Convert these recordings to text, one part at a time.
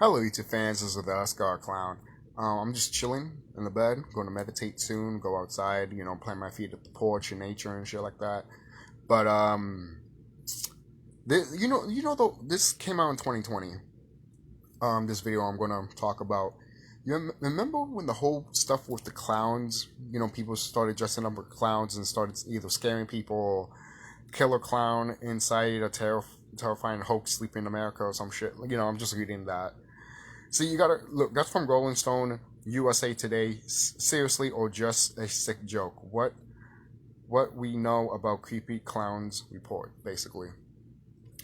Hello, YouTube fans. This is the SQawn. I'm just chilling in the bed, going to meditate soon, go outside, plant my feet at the porch in nature and shit like that. But this came out in 2020. This video I'm going to talk about. You remember when the whole stuff with the clowns? People started dressing up with clowns and started either scaring people or killer clown inside a terrifying hoax sleeping in America or some shit. I'm just reading that. So you gotta look. That's from Rolling Stone, USA Today. Seriously, or just a sick joke? What we know about creepy clowns report, basically.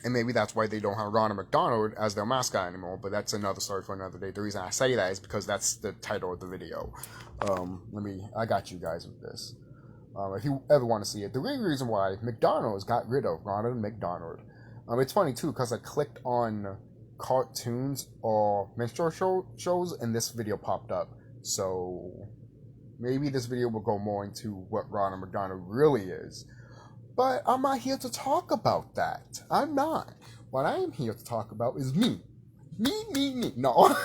And maybe that's why they don't have Ronald McDonald as their mascot anymore. But that's another story for another day. The reason I say that is because that's the title of the video. I got you guys with this. If you ever want to see it, the real reason why McDonald's got rid of Ronald McDonald. It's funny too because I clicked on cartoons or minstrel shows and this video popped up, so maybe this video will go more into what Ronald McDonald really is, but I'm not here to talk about that. I'm not. What I am here to talk about is me. No.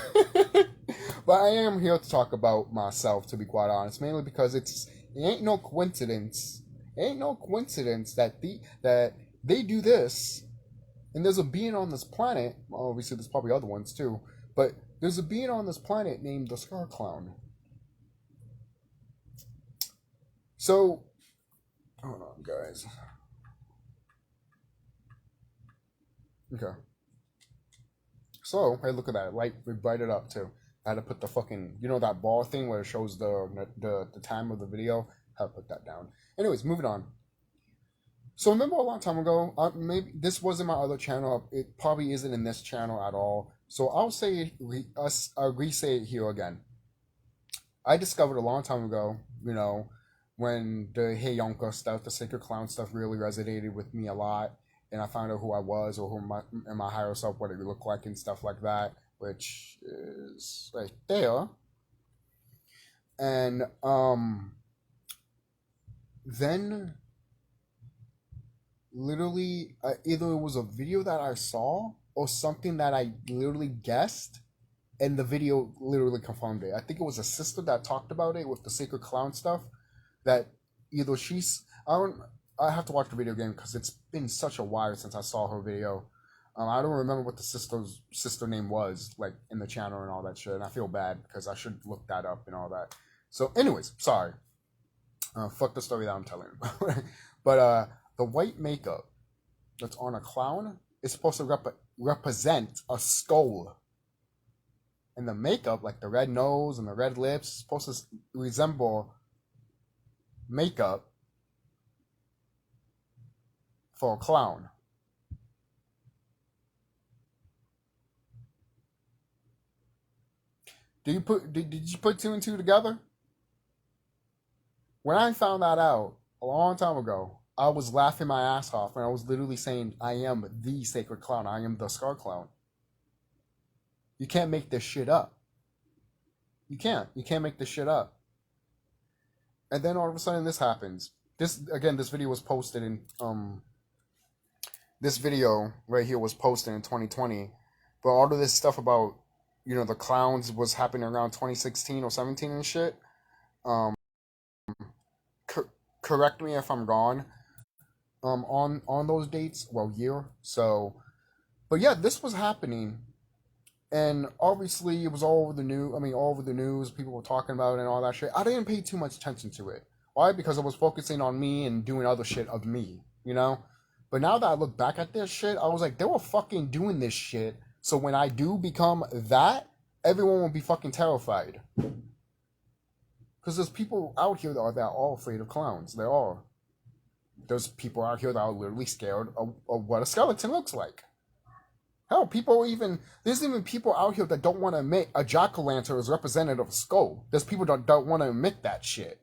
But I am here to talk about myself, to be quite honest, mainly because it ain't no coincidence that they do this. And there's a being on this planet, obviously there's probably other ones too, but there's a being on this planet named the CHUCKY. So, hold on guys. Okay. So, hey, look at that, light, we bright it up too. I had to put the fucking, that bar thing where it shows the time of the video? I had to put that down. Anyways, moving on. So remember a long time ago, maybe this wasn't my other channel. It probably isn't in this channel at all. So I'll say I'll re-say it here again. I discovered a long time ago, when the Hey Yonka stuff, the Sacred Clown stuff really resonated with me a lot. And I found out who I was or who my higher self, what it looked like and stuff like that, which is right there. And then literally either it was a video that I saw or something that I literally guessed, and the video literally confirmed it. I think it was a sister that talked about it with the Sacred Clown stuff, that either I have to watch the video again because it's been such a while since I saw her video. I don't remember what the sister name was, like, in the channel and all that shit, and I feel bad because I should look that up and all that. So anyways, sorry, fuck the story that I'm telling. But the white makeup that's on a clown is supposed to represent a skull. And the makeup, like the red nose and the red lips, is supposed to resemble makeup for a clown. Did you put two and two together? When I found that out a long time ago, I was laughing my ass off, and I was literally saying, I am the Sacred Clown. I am the CHUCKY. You can't make this shit up. You can't make this shit up. And then all of a sudden this happens. This video was posted in, this video right here was posted in 2020. But all of this stuff about, the clowns was happening around 2016 or 17 and shit. Correct me if I'm wrong. On those dates, year. So, but yeah, this was happening, and obviously it was all over the news. All over the news, people were talking about it and all that shit. I didn't pay too much attention to it. Why? Because I was focusing on me and doing other shit of me, But now that I look back at this shit, I was like, they were fucking doing this shit. So when I do become that, everyone will be fucking terrified. Because there's people out here that are all afraid of clowns. They are. There's people out here that are literally scared of what a skeleton looks like. Hell, there's even people out here that don't want to admit a jack-o'-lantern is representative of a skull. There's people that don't want to admit that shit.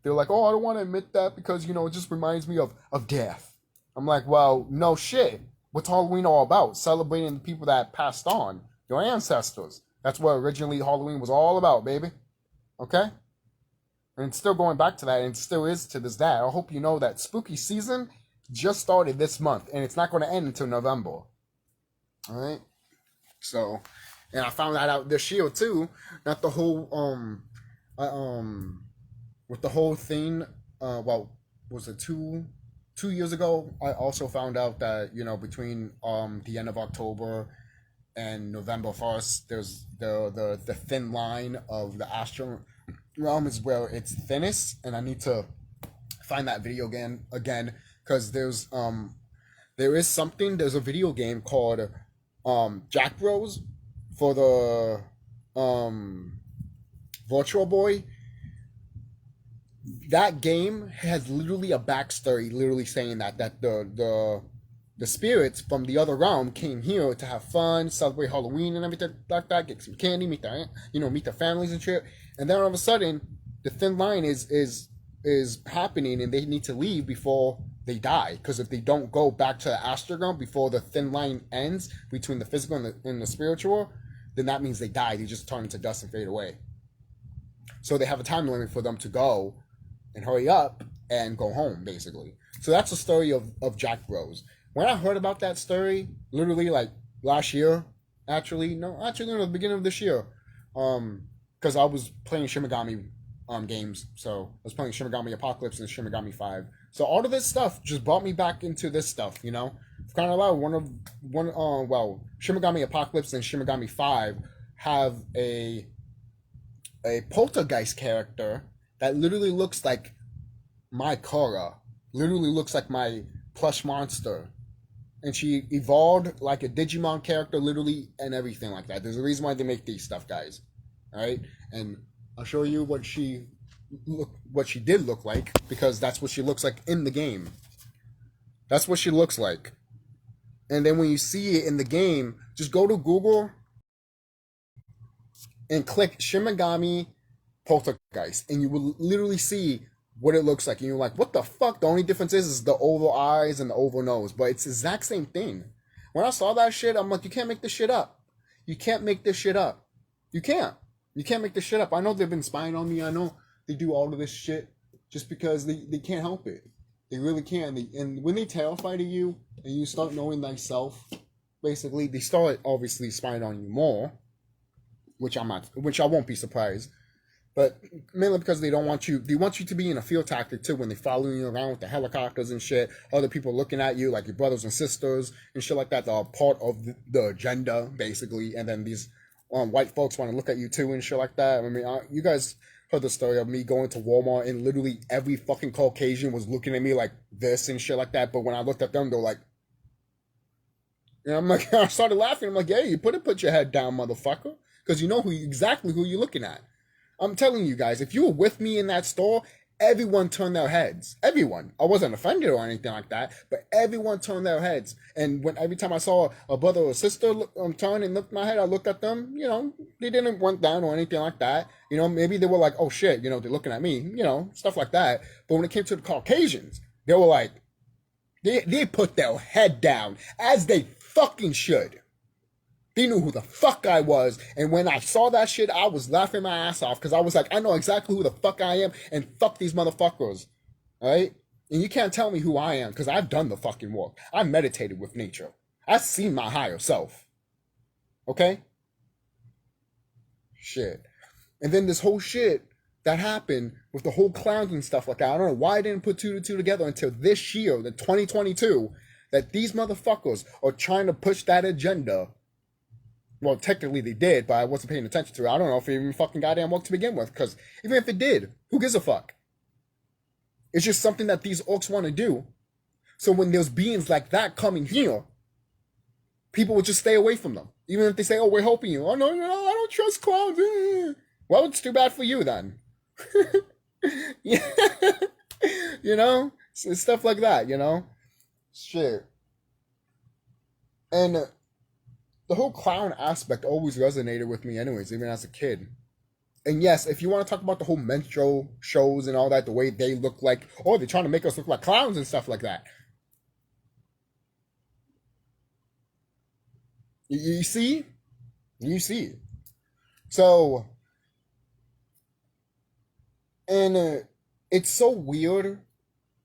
They're like, oh, I don't want to admit that because, it just reminds me of death. I'm like, well, no shit. What's Halloween all about? Celebrating the people that passed on. Your ancestors. That's what originally Halloween was all about, baby. Okay? And it's still going back to that, and it still is to this day. I hope you know that spooky season just started this month, and it's not going to end until November. Alright? So, and I found that out this year too. Not the whole with the whole thing. Well, was it 2 years ago? I also found out that between the end of October and November 1st, there's the thin line of the astral realm is where it's thinnest, and I need to find that video again because there's a video game called Jack Bros for the Virtual Boy. That game has literally a backstory, literally saying that the spirits from the other realm came here to have fun, celebrate Halloween and everything like that, get some candy, meet their families and shit. And then all of a sudden, the thin line is happening, and they need to leave before they die. Because if they don't go back to the astral realm before the thin line ends between the physical and the spiritual, then that means they die. They just turn into dust and fade away. So they have a time limit for them to go and hurry up and go home, basically. So that's the story of Jack Bros. When I heard about that story, literally like last year, actually no, the beginning of this year, because I was playing Shin Megami games, so I was playing Shin Megami Apocalypse and Shin Megami 5. So all of this stuff just brought me back into this stuff, Kind of like Shin Megami Apocalypse and Shin Megami 5 have a poltergeist character that literally looks like my Korra, literally looks like my plush monster. And she evolved like a Digimon character, literally, and everything like that. There's a reason why they make these stuff, guys. Alright? And I'll show you what she did look like, because that's what she looks like in the game. That's what she looks like. And then when you see it in the game, just go to Google and click Shin Megami Poltergeist, and you will literally see what it looks like. And you're like, what the fuck? The only difference is the oval eyes and the oval nose, but it's the exact same thing. When I saw that shit, I'm like, you can't make this shit up. You can't make this shit up. You can't make this shit up. I know they've been spying on me. I know they do all of this shit just because they can't help it. They really can. And when they terrify to you and you start knowing thyself, basically, they start obviously spying on you more, which I won't be surprised. But mainly because they want you to be in a field tactic too when they follow you around with the helicopters and shit. Other people looking at you, like your brothers and sisters and shit like that, that are part of the agenda, basically. And then these white folks want to look at you too and shit like that. I mean, you guys heard the story of me going to Walmart and literally every fucking Caucasian was looking at me like this and shit like that. But when I looked at them, they were like, and I'm like, I started laughing. I'm like, yeah, you put your head down, motherfucker, because you know exactly who you're looking at. I'm telling you guys, if you were with me in that store, everyone turned their heads. Everyone. I wasn't offended or anything like that, but everyone turned their heads. And every time I saw a brother or sister turn and look my head, I looked at them. They didn't went down or anything like that. Maybe they were like, oh shit, they're looking at me. Stuff like that. But when it came to the Caucasians, they were like, they put their head down, as they fucking should. They knew who the fuck I was, and when I saw that shit, I was laughing my ass off, because I was like, I know exactly who the fuck I am, and fuck these motherfuckers, alright? And you can't tell me who I am, because I've done the fucking work. I meditated with nature. I've seen my higher self. Okay? Shit. And then this whole shit that happened with the whole clowns and stuff like that, I don't know why I didn't put two to two together until this year, the 2022, that these motherfuckers are trying to push that agenda. Well, technically they did, but I wasn't paying attention to it. I don't know if it even fucking goddamn worked to begin with, because even if it did, who gives a fuck? It's just something that these orcs want to do. So when there's beings like that coming here, people will just stay away from them. Even if they say, oh, we're helping you. Oh, no, I don't trust clowns. Well, it's too bad for you then. Yeah. So stuff like that, Shit. And the whole clown aspect always resonated with me anyways, even as a kid. And yes, if you want to talk about the whole menstrual shows and all that, the way they look like, oh, they're trying to make us look like clowns and stuff like that. You see? You see. So, and it's so weird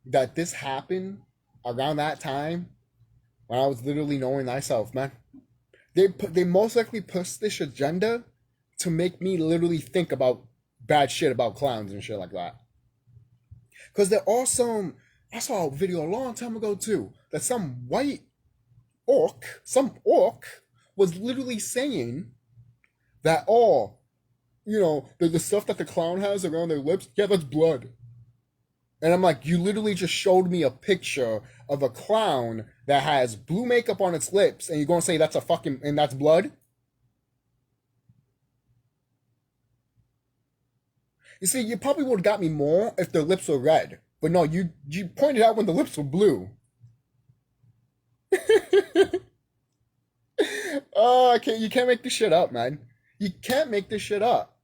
that this happened around that time when I was literally knowing thyself, man. they most likely push this agenda to make me literally think about bad shit about clowns and shit like that. Because there are some. I saw a video a long time ago too that some orc, was literally saying that the stuff that the clown has around their lips, yeah, that's blood. And I'm like, you literally just showed me a picture of a clown that has blue makeup on its lips, and you're gonna say that's and that's blood? You see, you probably would have got me more if their lips were red. But no, you pointed out when the lips were blue. Oh, you can't make this shit up, man. You can't make this shit up.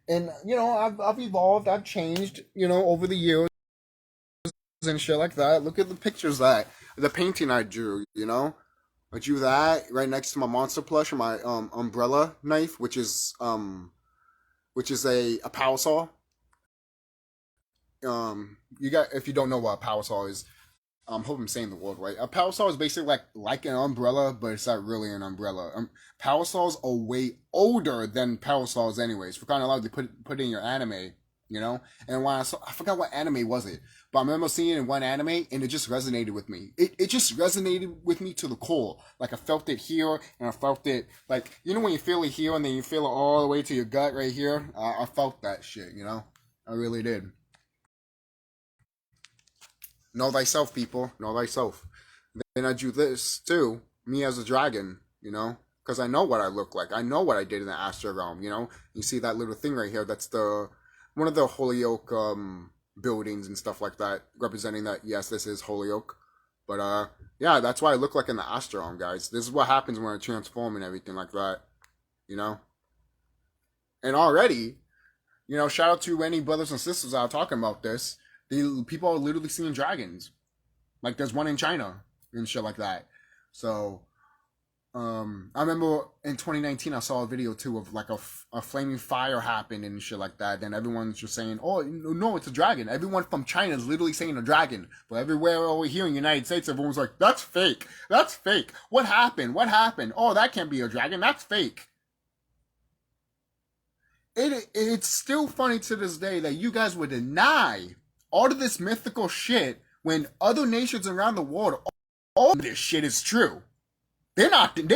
And I've evolved, I've changed, over the years and shit like that. Look at the pictures the painting I drew. I drew that right next to my monster plush and my umbrella knife, which is a power saw. If you don't know what a power saw is, hope I'm saying the word right. A power saw is basically like an umbrella, but it's not really an umbrella. Power saws are way older than power saws, anyways. For kind of allowed to put in your anime, And when I forgot what anime was it, but I remember seeing it in one anime, and it just resonated with me. It just resonated with me to the core. Like I felt it here, and I felt it when you feel it here, and then you feel it all the way to your gut right here. I felt that shit, I really did. Know thyself, people. Know thyself. Then I drew this too, me as a dragon, because I know what I look like. I know what I did in the astral realm, You see that little thing right here? That's one of the Holyoke buildings and stuff like that, representing that. Yes, this is Holyoke, but yeah, that's what I look like in the astral realm, guys. This is what happens when I transform and everything like that, And already, shout out to any brothers and sisters that are talking about this. People are literally seeing dragons. Like there's one in China and shit like that. So, I remember in 2019 I saw a video too of like a flaming fire happened and shit like that. Then everyone's just saying, "Oh no, it's a dragon." Everyone from China is literally saying a dragon, but everywhere over here in the United States, everyone's like, "That's fake. That's fake. What happened? What happened? Oh, that can't be a dragon. That's fake." It's still funny to this day that you guys would deny all of this mythical shit when other nations around the world, all of this shit is true. They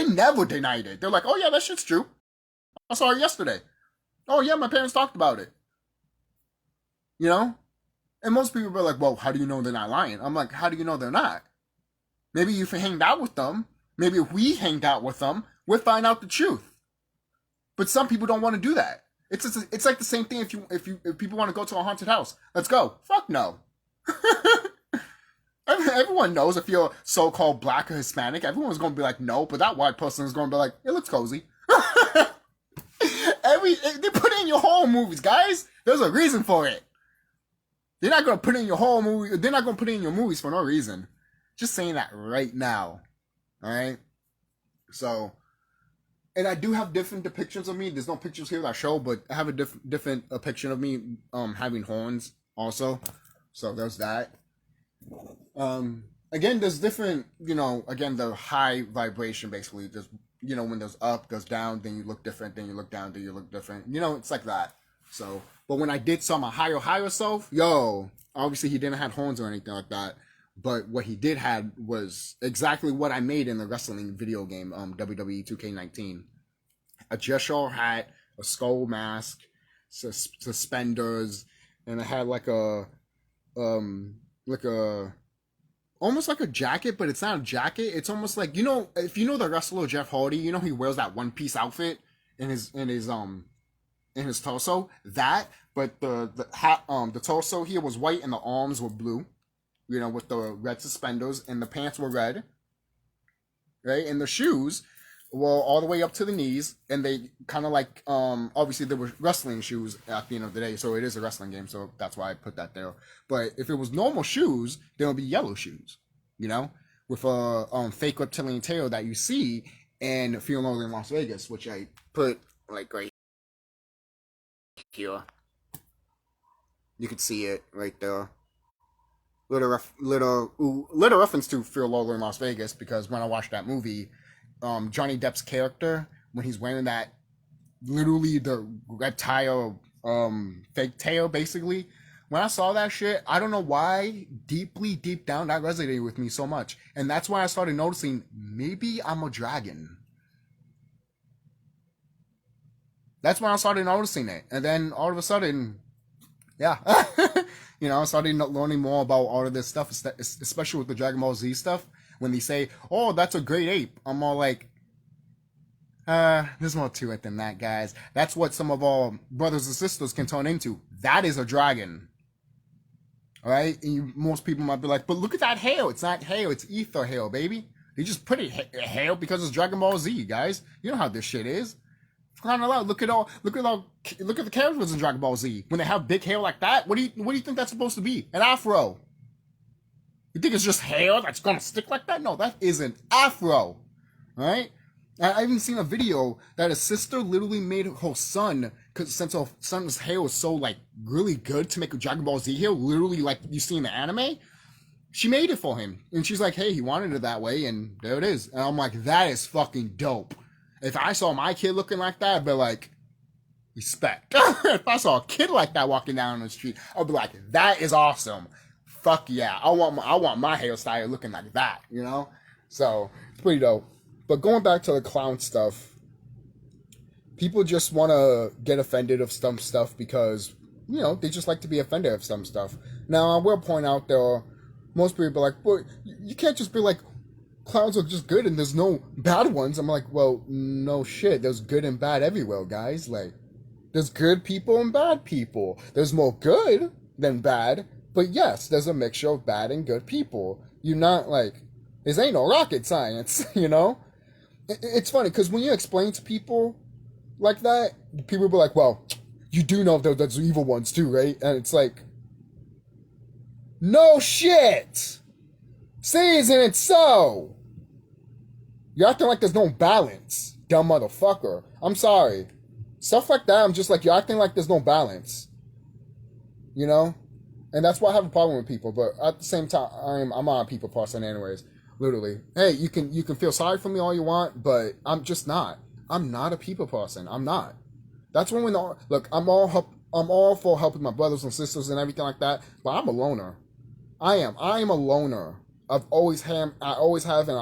never denied it. They're like, "Oh yeah, that shit's true. I saw it yesterday. Oh yeah, my parents talked about it." And most people are like, "Well, how do you know they're not lying?" I'm like, "How do you know they're not? Maybe if you hanged out with them, maybe if we hanged out with them, we'll find out the truth." But some people don't want to do that. It's like the same thing if people want to go to a haunted house. Let's go. Fuck no. Everyone knows if you're so-called black or Hispanic, everyone's going to be like, no, but that white person is going to be like, it looks cozy. They put it in your horror movies, guys. There's a reason for it. They're not going to put it in your horror movie. They're not going to put it in your movies for no reason. Just saying that right now. All right? So, and I do have different depictions of me. There's no pictures here that I show, but I have a different depiction of me having horns also. So there's that. Again, there's different, again, the high vibration basically. Just, when there's up, goes down, then you look different, then you look down, then you look different. It's like that. So, but when I did saw my higher self, obviously he didn't have horns or anything like that. But what he did had was exactly what I made in the wrestling video game, WWE 2K19. A Jeshar hat, a skull mask, suspenders, and it had like a almost like a jacket, but it's not a jacket. It's almost like, if you know the wrestler Jeff Hardy, he wears that one piece outfit in his torso. That, but the torso here was white and the arms were blue. With the red suspenders, and the pants were red, right? And the shoes were all the way up to the knees, and they kind of like, obviously they were wrestling shoes at the end of the day, so it is a wrestling game, so that's why I put that there. But if it was normal shoes, they would be yellow shoes, with a fake reptilian tail that you see in Fear No Longer in Las Vegas, which I put like right here. You could see it right there. Little reference to Fear Longer in Las Vegas, because when I watched that movie, Johnny Depp's character when he's wearing that literally the reptile fake tail basically. When I saw that shit, I don't know why, deep down, that resonated with me so much. And that's why I started noticing, maybe I'm a dragon. That's when I started noticing it. And then all of a sudden, yeah. I started learning more about all of this stuff, especially with the Dragon Ball Z stuff. When they say, oh, that's a great ape, I'm all like, there's more to it than that, guys. That's what some of our brothers and sisters can turn into. That is a dragon. Alright? And most people might be like, but look at that hail. It's not hail, it's ether hail, baby. They just put it hail because it's Dragon Ball Z, guys. You know how this shit is. Crying out loud, look at the characters in Dragon Ball Z. When they have big hair like that, what do you think that's supposed to be? An afro. You think it's just hair that's gonna stick like that? No, that is an afro. Alright? I even seen a video that a sister literally made her son, because since her son's hair was so like really good to make a Dragon Ball Z hair, literally like you see in the anime, she made it for him. And she's like, hey, he wanted it that way, and there it is. And I'm like, that is fucking dope. If I saw my kid looking like that, I'd be like, respect. If I saw a kid like that walking down the street, I'd be like, that is awesome. Fuck yeah. I want my hairstyle looking like that, So, it's pretty dope. But going back to the clown stuff, people just want to get offended of some stuff because, they just like to be offended of some stuff. Now, I will point out most people be like, well, you can't just be like, clowns are just good and there's no bad ones. I'm like, well, no shit. There's good and bad everywhere, guys. Like, there's good people and bad people. There's more good than bad. But yes, there's a mixture of bad and good people. You're not like, this ain't no rocket science, It's funny, because when you explain to people like that, people will be like, well, you do know there's evil ones too, right? And it's like, no shit! See, isn't it so? You're acting like there's no balance, dumb motherfucker. I'm sorry. Stuff like that, I'm just like, you're acting like there's no balance. And that's why I have a problem with people, but at the same time, I'm not a people person anyways. Literally. Hey, you can feel sorry for me all you want, but I'm just not. I'm not a people person. I'm not. That's when look, I'm all for helping my brothers and sisters and everything like that, but I'm a loner. I am a loner. I always have, and I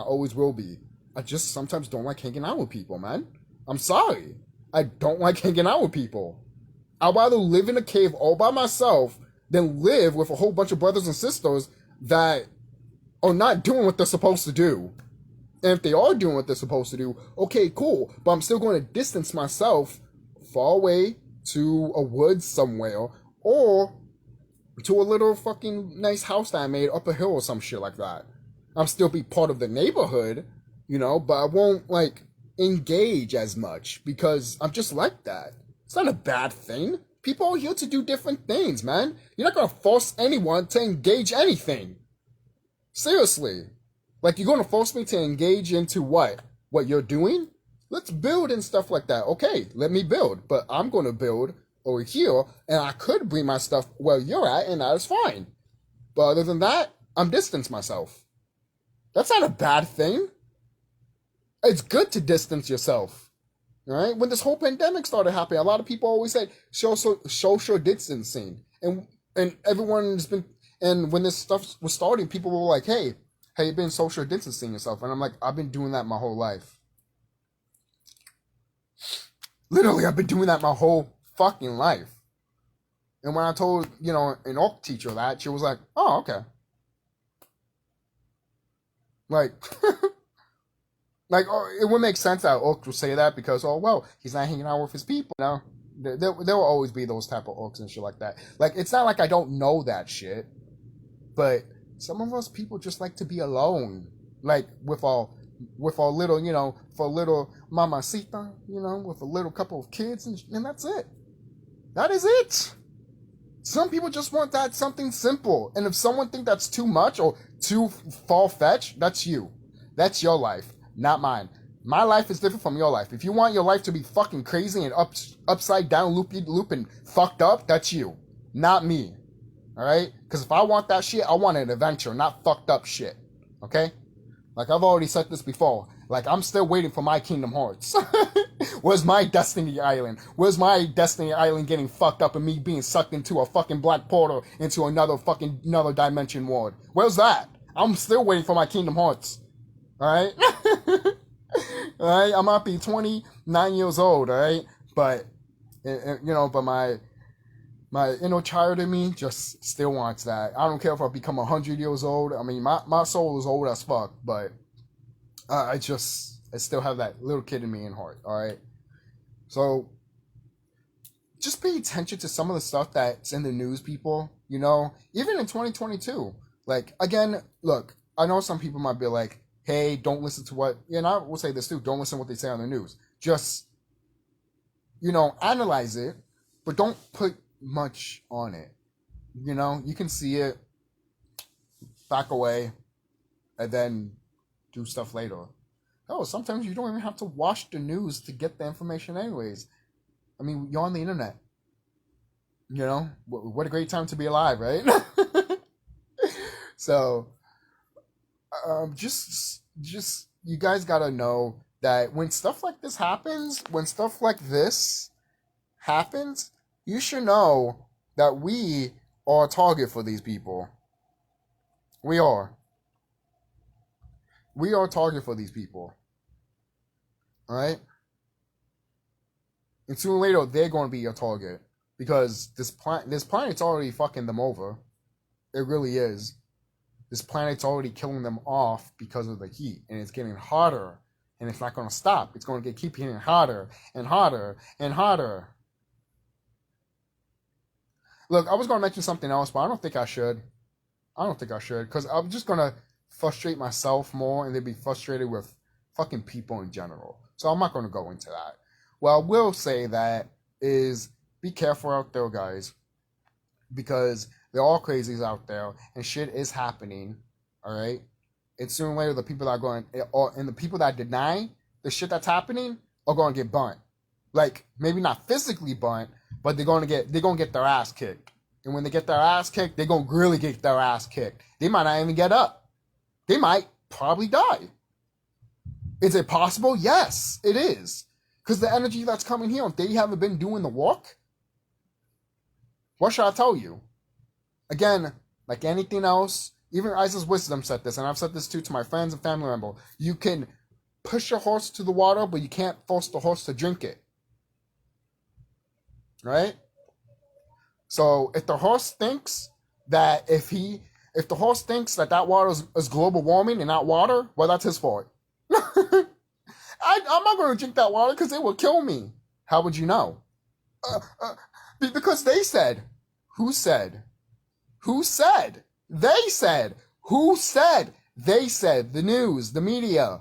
always will be. I just sometimes don't like hanging out with people, man. I'm sorry. I don't like hanging out with people. I'd rather live in a cave all by myself than live with a whole bunch of brothers and sisters that are not doing what they're supposed to do. And if they are doing what they're supposed to do, okay, cool. But I'm still going to distance myself far away to a woods somewhere, or to a little fucking nice house that I made up a hill or some shit like that. I'll still be part of the neighborhood, but I won't, like, engage as much because I'm just like that. It's not a bad thing. People are here to do different things, man. You're not going to force anyone to engage anything. Seriously. Like, you're going to force me to engage into what? What you're doing? Let's build and stuff like that. Okay, let me build. But I'm going to build over here, and I could bring my stuff where you're at, and that is fine. But other than that, I'm distance myself. That's not a bad thing. It's good to distance yourself. Right? When this whole pandemic started happening, a lot of people always said social distancing. And everyone's been, and when this stuff was starting, people were like, hey, have you been social distancing yourself? And I'm like, I've been doing that my whole life. Literally, I've been doing that my whole fucking life. And when I told, an Orc teacher that, she was like, oh, okay. Like, it would make sense that Orcs would say that because, oh, well, he's not hanging out with his people. There will always be those type of Orcs and shit like that. Like, it's not like I don't know that shit. But some of us people just like to be alone. Like, with our little, for a little mamacita, with a little couple of kids, and that's it. That is it. Some people just want that something simple. And if someone think that's too much or too far-fetched, that's you. That's your life, not mine. My life is different from your life. If you want your life to be fucking crazy and upside down, loop and fucked up, that's you, not me. All right? Because if I want that shit, I want an adventure, not fucked up shit. Okay? Like I've already said this before. Like, I'm still waiting for my Kingdom Hearts. Where's my Destiny Island? Where's my Destiny Island getting fucked up and me being sucked into a fucking black portal into another dimension world? Where's that? I'm still waiting for my Kingdom Hearts. Alright? Alright? I might be 29 years old, alright? But, but my inner child in me just still wants that. I don't care if I become 100 years old. I mean, my soul is old as fuck, but I still have that little kid in me in heart, alright? So, just pay attention to some of the stuff that's in the news, people, even in 2022. Like, again, look, I know some people might be like, hey, don't listen to what, and I will say this too, don't listen to what they say on the news. Just, analyze it, but don't put much on it. You can see it, back away, and then do stuff later. Oh, sometimes you don't even have to watch the news to get the information anyways. I mean, you're on the internet. What a great time to be alive, right? So, just you guys gotta know that when stuff like this happens, you should know that we are a target for these people. We are. We are a target for these people. Alright? And sooner or later, they're going to be your target. Because this planet's already fucking them over. It really is. This planet's already killing them off because of the heat. And it's getting hotter. And it's not going to stop. It's going to keep getting hotter and hotter and hotter. Look, I was going to mention something else, but I don't think I should. Because I'm just going to frustrate myself more and then be frustrated with fucking people in general. So I'm not going to go into that. What I will say that is be careful out there, guys. Because they're all crazies out there and shit is happening. Alright? And sooner or later, the people that are going, and the people that deny the shit that's happening are going to get burnt. Like, maybe not physically burnt, but they're going to get their ass kicked. And when they get their ass kicked, they're going to really get their ass kicked. They might not even get up. They might probably die. Is it possible? Yes, it is. Because the energy that's coming here, they haven't been doing the work. What should I tell you? Again, like anything else, even Isaac's Wisdom said this, and I've said this too to my friends and family members. You can push your horse to the water, but you can't force the horse to drink it. Right? So if the horse thinks that that water is global warming and not water, well, that's his fault. I'm not going to drink that water because it will kill me. How would you know? Because they said. Who said? Who said? They said. Who said? They said. The news, the media.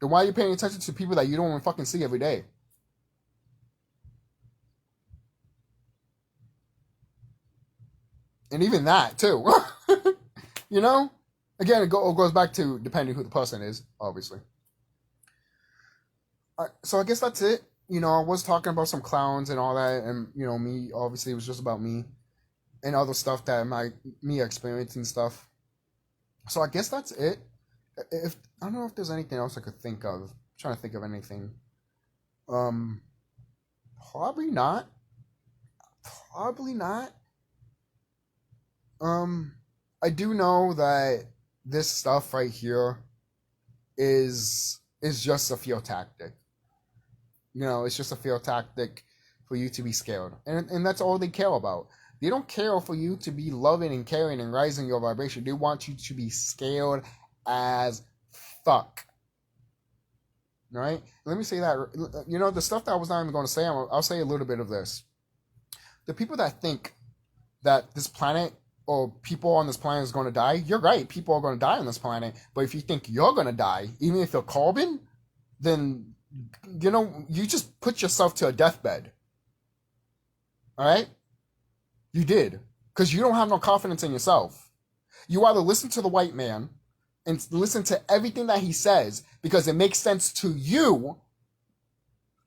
Then why are you paying attention to people that you don't even fucking see every day? And even that, too. Again, it goes back to depending who the person is, obviously. So I guess that's it. I was talking about some clowns and all that, and, me, obviously, it was just about me and other stuff that me experiencing stuff. So I guess that's it. I don't know if there's anything else I could think of. I'm trying to think of anything. Probably not. I do know that this stuff right here is just a fear tactic. It's just a fear tactic for you to be scared. And that's all they care about. They don't care for you to be loving and caring and rising your vibration. They want you to be scared as fuck. Right? Let me say that. The stuff that I was not even going to say, I'll say a little bit of this. The people that think that this planet or people on this planet is going to die, you're right. People are going to die on this planet. But if you think you're going to die, even if you're carbon, then, you just put yourself to a deathbed. All right? You did. Because you don't have no confidence in yourself. You either listen to the white man and listen to everything that he says because it makes sense to you.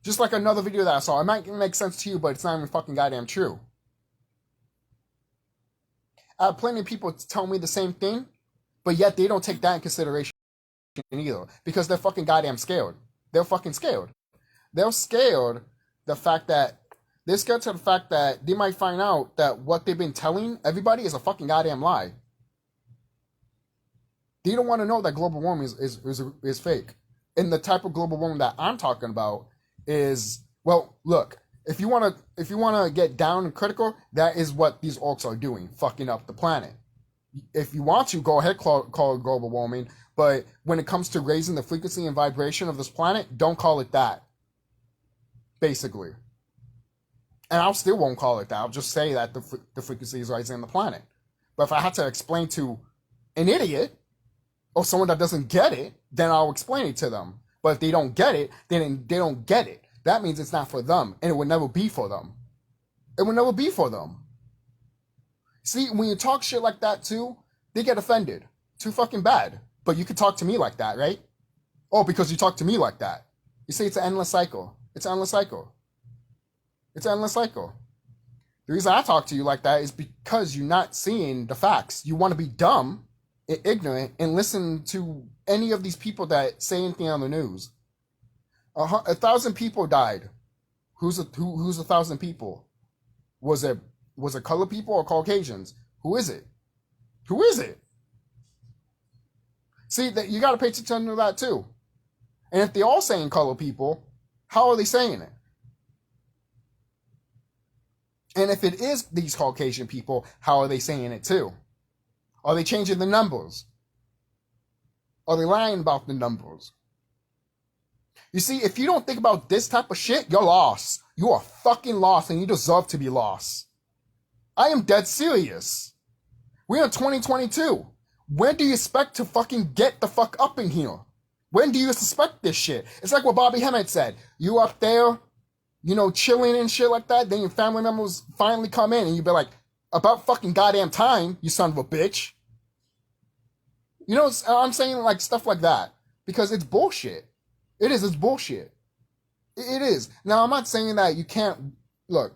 Just like another video that I saw. It might make sense to you, but it's not even fucking goddamn true. I have plenty of people tell me the same thing, but yet they don't take that in consideration. either, because they're fucking goddamn scared. They're fucking scared. They're scared the fact that they're scared to the fact that they might find out that what they've been telling everybody is a fucking goddamn lie. They don't want to know that global warming is fake. And the type of global warming that I'm talking about is, well, look, if you wanna get down and critical, that is what these orcs are doing, fucking up the planet. If you want to, go ahead, call it global warming, but when it comes to raising the frequency and vibration of this planet, don't call it that. Basically. And I still won't call it that. I'll just say that the frequency is rising on the planet. But if I had to explain to an idiot or someone that doesn't get it, then I'll explain it to them. But if they don't get it, then they don't get it. That means it's not for them, and it will never be for them. It will never be for them. See, when you talk shit like that too, they get offended. Too fucking bad. But you can talk to me like that, right? Oh, because you talk to me like that. You see, it's an endless cycle. It's an endless cycle. It's an endless cycle. The reason I talk to you like that is because you're not seeing the facts. You want to be dumb and ignorant and listen to any of these people that say anything on the news. 1,000 people died. Who's 1,000 people? Was it colored people or Caucasians? Who is it? Who is it? See, that you got to pay attention to that too. And if they're all saying colored people, how are they saying it? And if it is these Caucasian people, how are they saying it too? Are they changing the numbers? Are they lying about the numbers? You see, if you don't think about this type of shit, you're lost. You are fucking lost, and you deserve to be lost. I am dead serious. We're in 2022. When do you expect to fucking get the fuck up in here? When do you suspect this shit? It's like what Bobby Hemmett said. You up there, chilling and shit like that, then your family members finally come in, and you be like, about fucking goddamn time, you son of a bitch. I'm saying, like, stuff like that. Because it's bullshit. It's bullshit. It is. Now, I'm not saying that you can't, look,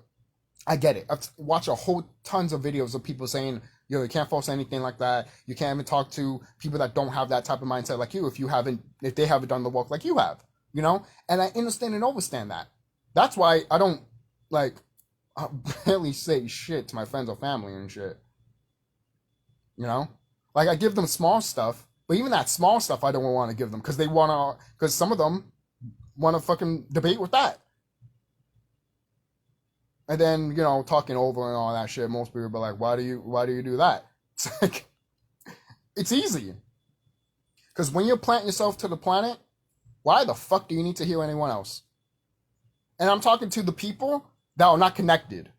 I get it. I've watched a whole tons of videos of people saying, you can't force anything like that. You can't even talk to people that don't have that type of mindset like you if they haven't done the work like you have, And I understand and understand that. That's why I don't, I barely say shit to my friends or family and shit. I give them small stuff, but even that small stuff I don't want to give them because some of them want to fucking debate with that. And then, talking over and all that shit, most people be like, why do you do that? It's like, it's easy. Because when you plant yourself to the planet, why the fuck do you need to hear anyone else? And I'm talking to the people that are not connected.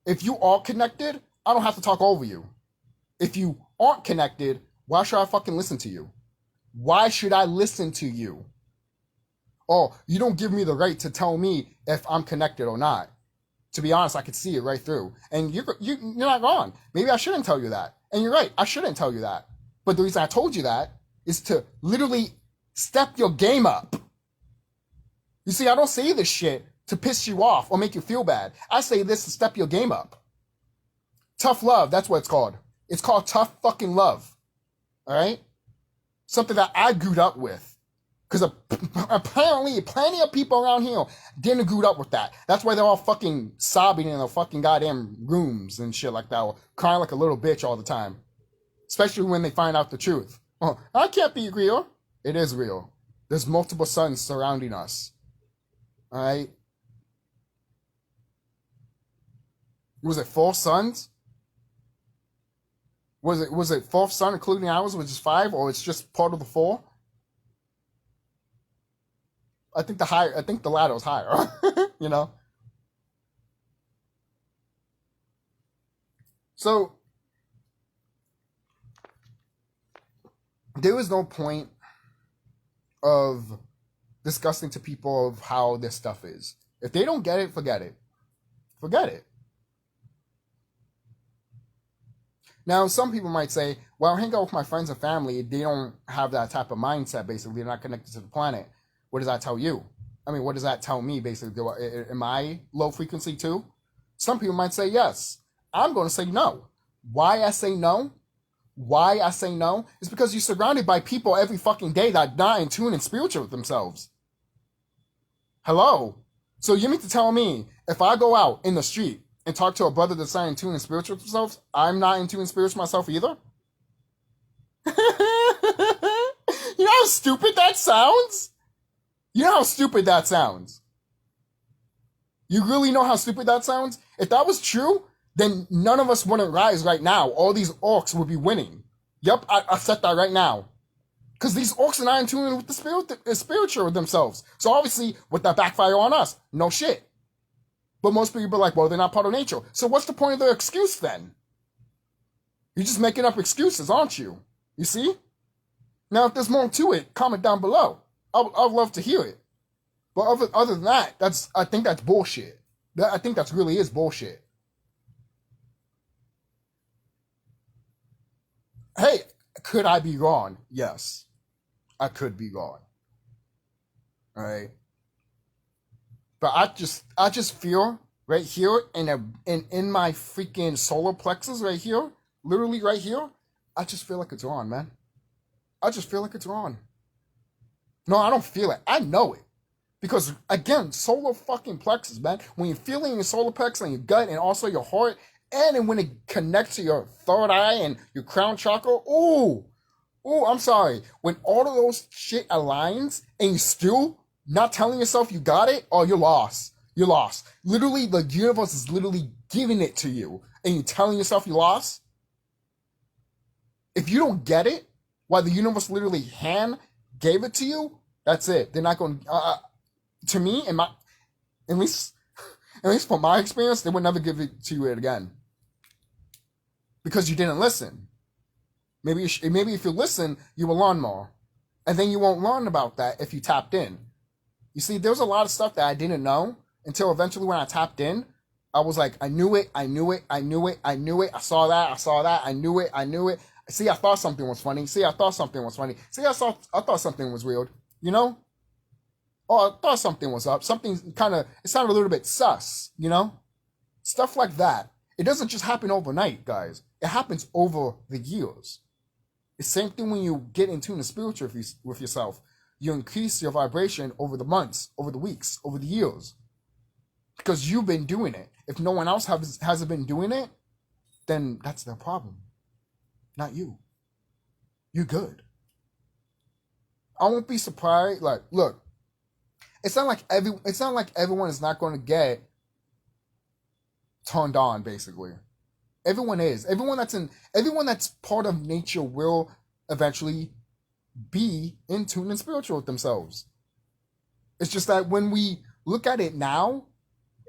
If you are connected, I don't have to talk over you. If you aren't connected, why should I fucking listen to you? Why should I listen to you? Oh, you don't give me the right to tell me if I'm connected or not. To be honest, I could see it right through. And you're not wrong. Maybe I shouldn't tell you that. And you're right, I shouldn't tell you that. But the reason I told you that is to literally step your game up. You see, I don't say this shit to piss you off or make you feel bad. I say this to step your game up. Tough love, that's what it's called. It's called tough fucking love. All right? Something that I grew up with. Because apparently plenty of people around here didn't grew up with that. That's why they're all fucking sobbing in their fucking goddamn rooms and shit like that. Or crying like a little bitch all the time. Especially when they find out the truth. Oh, I can't be real. It is real. There's multiple suns surrounding us. All right? Was it 4 suns? Was it 4th sun including ours, which is 5, or it's just part of the 4? I think the latter is higher. So there is no point of discussing to people of how this stuff is. If they don't get it, forget it. Forget it. Now, some people might say, well, I hang out with my friends and family. They don't have that type of mindset, basically. They're not connected to the planet. What does that tell you? I mean, what does that tell me, basically? Am I low frequency too? Some people might say yes. I'm going to say no. Why I say no? Why I say no is because you're surrounded by people every fucking day that are not in tune and spiritual with themselves. Hello? So you mean to tell me if I go out in the street and talk to a brother that's not in tune and spiritual with themselves, I'm not in tune and spiritual myself either? You know how stupid that sounds? You know how stupid that sounds? You really know how stupid that sounds? If that was true, then none of us wouldn't rise right now. All these orcs would be winning. Yep, I said that right now. Because these orcs are not in tune with the spiritual themselves. So obviously, would that backfire on us? No shit. But most people are like, well, they're not part of nature. So what's the point of their excuse then? You're just making up excuses, aren't you? You see? Now, if there's more to it, comment down below. I'd love to hear it. But other than that, I think that's bullshit. I think that really is bullshit. Hey, could I be wrong? Yes. I could be wrong. Alright? But I just feel right here in my freaking solar plexus right here, literally right here, I just feel like it's wrong, man. I just feel like it's wrong. No, I don't feel it. I know it. Because, again, solar fucking plexus, man. When you're feeling your solar plexus and your gut and also your heart, and when it connects to your third eye and your crown chakra, ooh, I'm sorry. When all of those shit aligns and you still not telling yourself you got it, oh, you're lost. You're lost. Literally, the universe is literally giving it to you and you're telling yourself you lost. If you don't get it, while the universe literally hand gave it to you, that's it. They're not going to me, at least from my experience, they would never give it to you again. Because you didn't listen. Maybe if you listen, you will learn more. And then you won't learn about that if you tapped in. You see, there was a lot of stuff that I didn't know until eventually when I tapped in, I was like, I knew it. I saw that. I knew it. See, I thought something was funny. See, I thought something was weird. You know? Oh, I thought something was up. Something it sounded a little bit sus, you know? Stuff like that. It doesn't just happen overnight, guys. It happens over the years. It's the same thing when you get in tune and spiritual with yourself. You increase your vibration over the months, over the weeks, over the years. Because you've been doing it. If no one else hasn't been doing it, then that's their problem. Not you. You're good. I won't be surprised. Like, look, it's not like everyone is not going to get turned on, basically. Everyone is. Everyone that's part of nature will eventually be in tune and spiritual with themselves. It's just that when we look at it now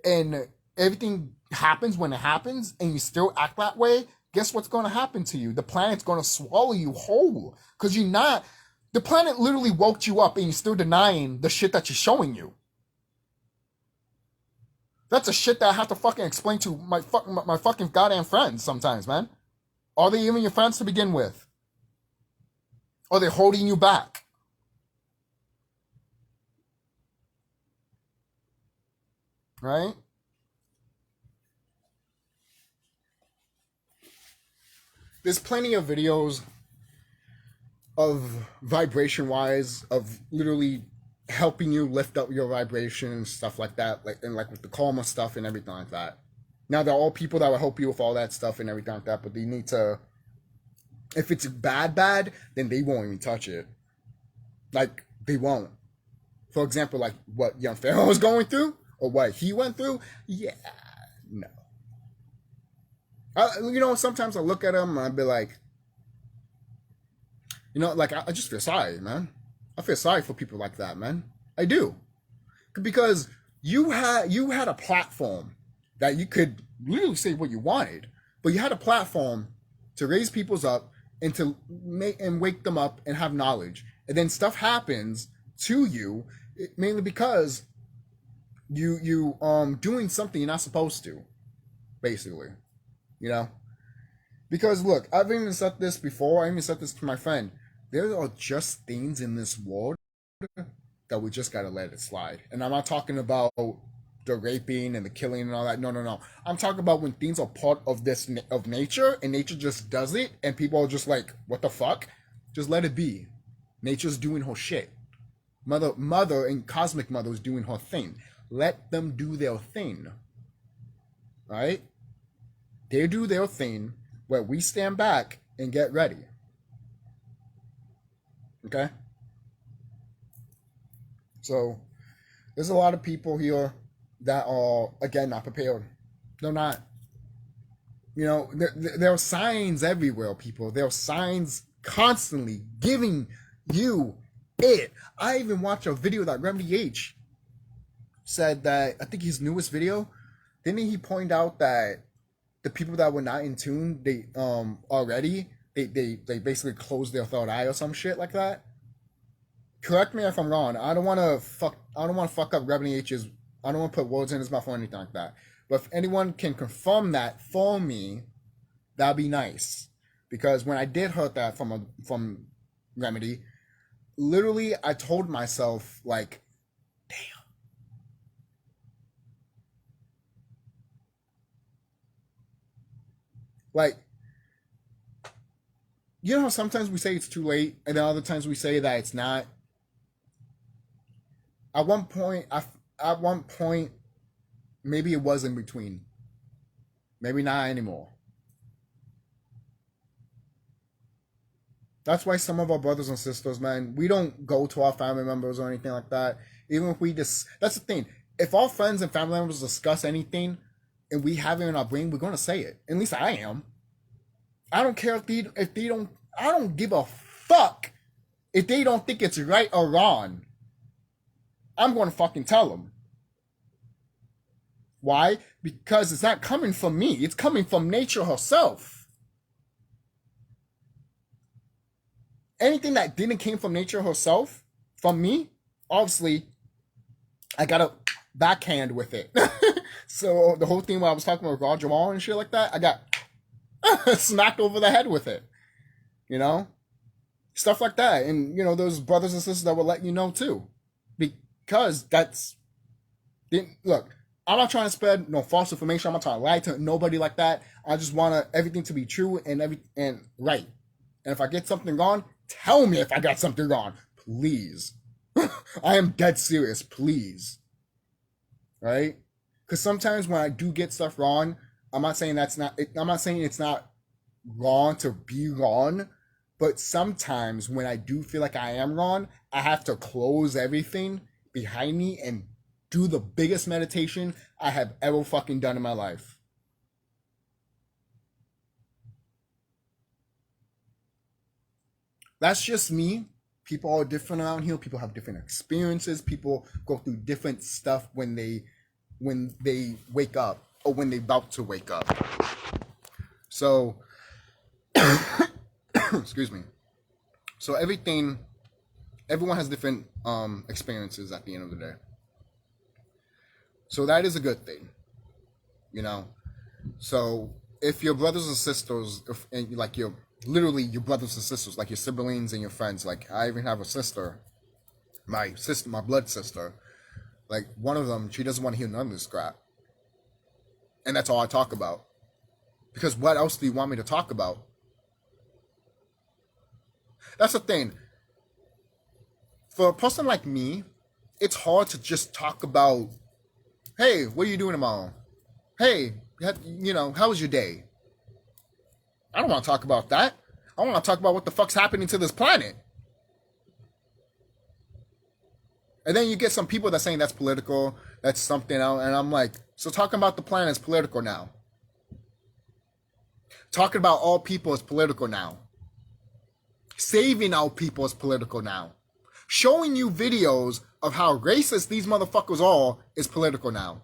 and everything happens when it happens and you still act that way, guess what's going to happen to you? The planet's going to swallow you whole. Because the planet literally woke you up and you're still denying the shit that you're showing you. That's a shit that I have to fucking explain to my fucking goddamn friends sometimes, man. Are they even your friends to begin with? Are they holding you back? Right? There's plenty of videos of vibration-wise, of literally helping you lift up your vibration and stuff like that, like with the karma stuff and everything like that. Now, they're all people that will help you with all that stuff and everything like that, but they need to, if it's bad, then they won't even touch it. Like, they won't. For example, like what young Pharaoh was going through, or what he went through, yeah, no. Sometimes I look at him and I'd be like, like, I just feel sorry, man. I feel sorry for people like that, man. I do. Because you had a platform that you could literally say what you wanted, but you had a platform to raise people's up and to make and wake them up and have knowledge. And then stuff happens to you mainly because you doing something you're not supposed to, basically. Because look, I've even said this before. I even said this to my friend. There are just things in this world that we just gotta let it slide. And I'm not talking about the raping and the killing and all that. No, no, no. I'm talking about when things are part of this of nature, and nature just does it, and people are just like, what the fuck? Just let it be. Nature's doing her shit. Mother and Cosmic Mother's doing her thing. Let them do their thing. Right? They do their thing, where we stand back and get ready. Okay? So, there's a lot of people here that are, again, not prepared. They're not. You know, there are signs everywhere, people. There are signs constantly giving you it. I even watched a video that Remedy H said that, I think his newest video, didn't he point out that the people that were not in tune, they already, they basically closed their third eye or some shit like that? Correct me if I'm wrong. I don't want to fuck up Remedy H's. I don't want to put words in his mouth or anything like that. But if anyone can confirm that for me, that'd be nice. Because when I did heard that from Remedy, literally I told myself, like, damn. Like, you know how sometimes we say it's too late, and then other times we say that it's not? At one point, maybe it was in between. Maybe not anymore. That's why some of our brothers and sisters, man, we don't go to our family members or anything like that. Even if we that's the thing. If our friends and family members discuss anything and we have it in our brain, we're going to say it. At least I am. I don't care if they don't, I don't give a fuck if they don't think it's right or wrong. I'm going to fucking tell them. Why? Because it's not coming from me. It's coming from nature herself. Anything that didn't came from nature herself, from me, obviously, I got a backhand with it. So the whole thing when I was talking about Roger Wall and shit like that, I got smacked over the head with it. You know? Stuff like that. And, you know, those brothers and sisters that will let you know too. Because that's... Look, I'm not trying to spread no false information. I'm not trying to lie to nobody like that. I just want everything to be true and right. And if I get something wrong, tell me if I got something wrong. Please. I am dead serious. Please. Right? Because sometimes when I do get stuff wrong, I'm not saying it's not wrong to be wrong. But sometimes when I do feel like I am wrong, I have to close everything behind me and do the biggest meditation I have ever fucking done in my life. That's just me. People are different around here. People have different experiences. People go through different stuff when they wake up or when they're about to wake up. So, excuse me. So everyone has different experiences at the end of the day. So that is a good thing, you know. So if your brothers and sisters, like literally your brothers and sisters, like your siblings and your friends, like I even have a sister, my blood sister, like one of them, she doesn't want to hear none of this crap. And that's all I talk about. Because what else do you want me to talk about? That's the thing. For a person like me, it's hard to just talk about, hey, what are you doing tomorrow? Hey, you know, how was your day? I don't want to talk about that. I want to talk about what the fuck's happening to this planet. And then you get some people that saying that's political, that's something else, and I'm like, so talking about the planet is political now. Talking about all people is political now. Saving all people is political now. Showing you videos of how racist these motherfuckers are is political now.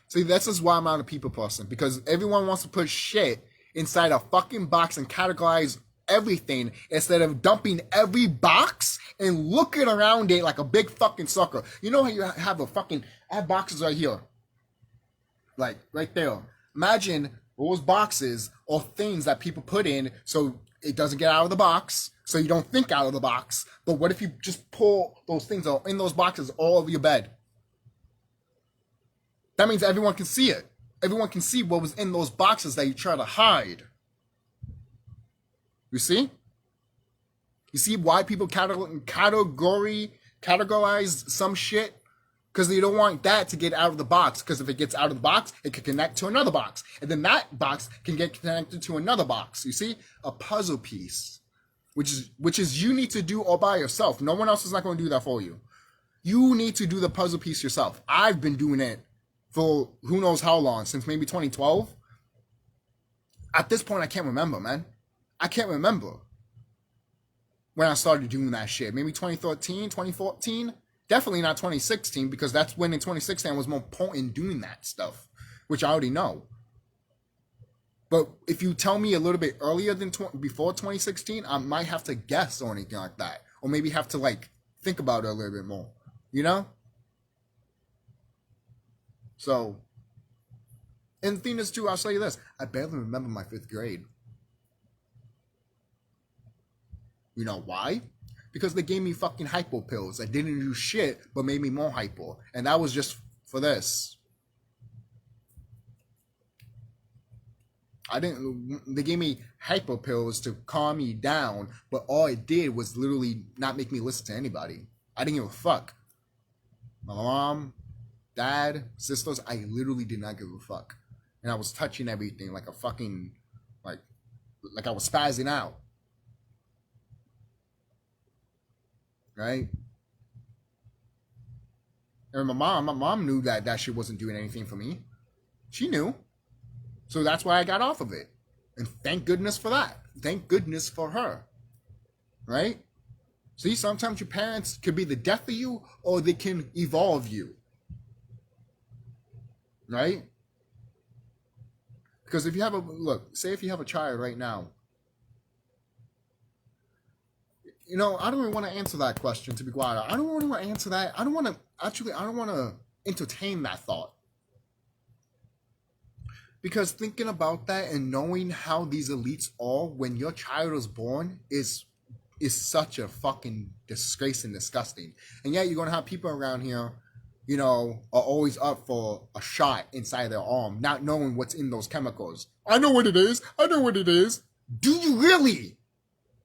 See, this is why I'm not a people person. Because everyone wants to put shit inside a fucking box and categorize everything instead of dumping every box and looking around it like a big fucking sucker. You know how you have I have boxes right here. Like, right there. Imagine Those boxes are things that people put in so it doesn't get out of the box, so you don't think out of the box. But what if you just pull those things out in those boxes all over your bed? That means everyone can see it. Everyone can see what was in those boxes that you try to hide. You see? You see why people categorize some shit? Because they don't want that to get out of the box. Because if it gets out of the box, it can connect to another box. And then that box can get connected to another box. You see? A puzzle piece. Which is you need to do all by yourself. No one else is not going to do that for you. You need to do the puzzle piece yourself. I've been doing it for who knows how long. Since maybe 2012. At this point, I can't remember, man. I can't remember when I started doing that shit. Maybe 2013, 2014. Definitely not 2016, because that's when in 2016 I was more potent doing that stuff, which I already know. But if you tell me a little bit earlier than before 2016, I might have to guess or anything like that. Or maybe have to like think about it a little bit more. You know? So, and the thing is too, I'll tell you this. I barely remember my 5th grade. You know why? Because they gave me fucking hypo pills that didn't do shit, but made me more hypo. And that was just for this. They gave me hypo pills to calm me down, but all it did was literally not make me listen to anybody. I didn't give a fuck. My mom, dad, sisters, I literally did not give a fuck. And I was touching everything like a fucking, like I was spazzing out. Right? And my mom knew that shit wasn't doing anything for me. She knew. So that's why I got off of it. And thank goodness for that. Thank goodness for her. Right? See, sometimes your parents could be the death of you, or they can evolve you. Right? Because if you have say if you have a child right now, you know, I don't really want to answer that question, to be quiet. I don't really want to answer that. I don't want to entertain that thought. Because thinking about that and knowing how these elites are when your child is born is such a fucking disgrace and disgusting. And yet you're going to have people around here, you know, are always up for a shot inside their arm, not knowing what's in those chemicals. I know what it is. Do you really?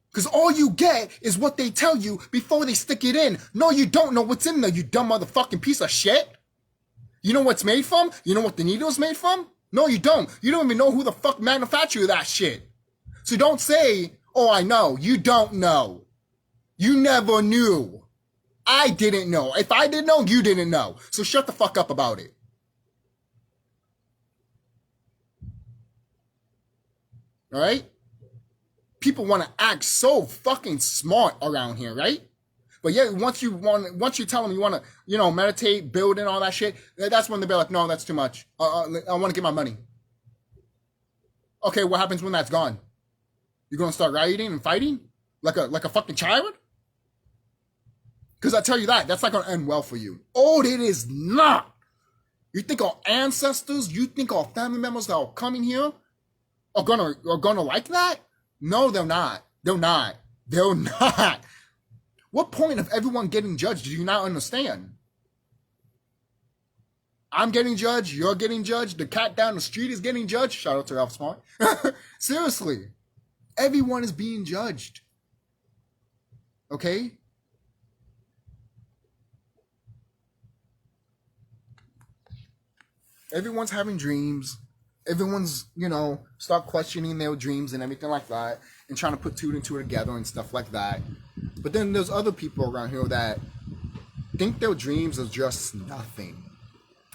Because all you get is what they tell you before they stick it in. No, you don't know what's in there, you dumb motherfucking piece of shit. You know what's made from? You know what the needle's made from? No, you don't. You don't even know who the fuck manufactured that shit. So don't say, oh, I know. You don't know. You never knew. I didn't know. If I didn't know, you didn't know. So shut the fuck up about it. All right? People want to act so fucking smart around here, right? But yeah, once you tell them you want to, you know, meditate, build and all that shit, that's when they'll be like, no, that's too much. I want to get my money. Okay, what happens when that's gone? You're going to start rioting and fighting? Like a fucking child? Because I tell you that's not going to end well for you. Oh, it is not. You think our ancestors, you think our family members that are coming here are gonna like that? No, they're not. They're not. What point of everyone getting judged do you not understand? I'm getting judged. You're getting judged. The cat down the street is getting judged. Shout out to Ralph Smart. Seriously. Everyone is being judged. Okay? Everyone's having dreams. Everyone's, you know, start questioning their dreams and everything like that, and trying to put two and two together and stuff like that. But then there's other people around here that think their dreams are just nothing.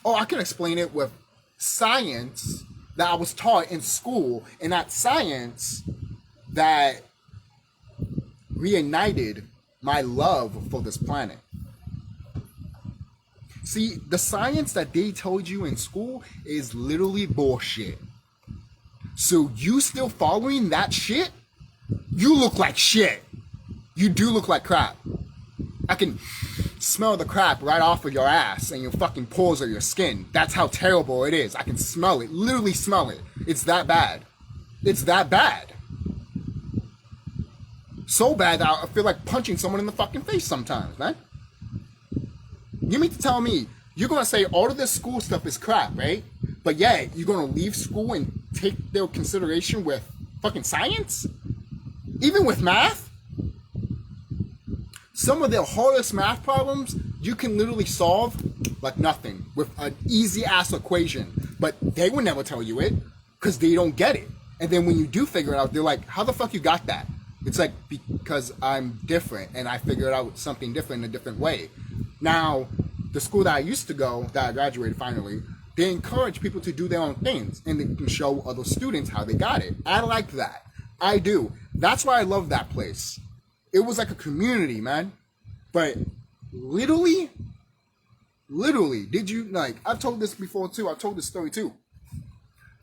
Oh, I can explain it with science that I was taught in school, and that science that reignited my love for this planet. See, the science that they told you in school is literally bullshit. So you still following that shit? You look like shit. You do look like crap. I can smell the crap right off of your ass and your fucking pores or your skin. That's how terrible it is. I can smell it, literally smell it. It's that bad. It's that bad. So bad that I feel like punching someone in the fucking face sometimes, man. You mean to tell me you're gonna say all of this school stuff is crap, right? But yeah, you're gonna leave school and take their consideration with fucking science? Even with math? Some of the hardest math problems you can literally solve like nothing with an easy ass equation. But they would never tell you it because they don't get it. And then when you do figure it out, they're like, how the fuck you got that? It's like, because I'm different and I figured out something different in a different way. Now, the school that I used to go, that I graduated finally, they encourage people to do their own things and they can show other students how they got it. I like that. I do. That's why I love that place. It was like a community, man. But literally, did you, like, I've told this before too. I've told this story too.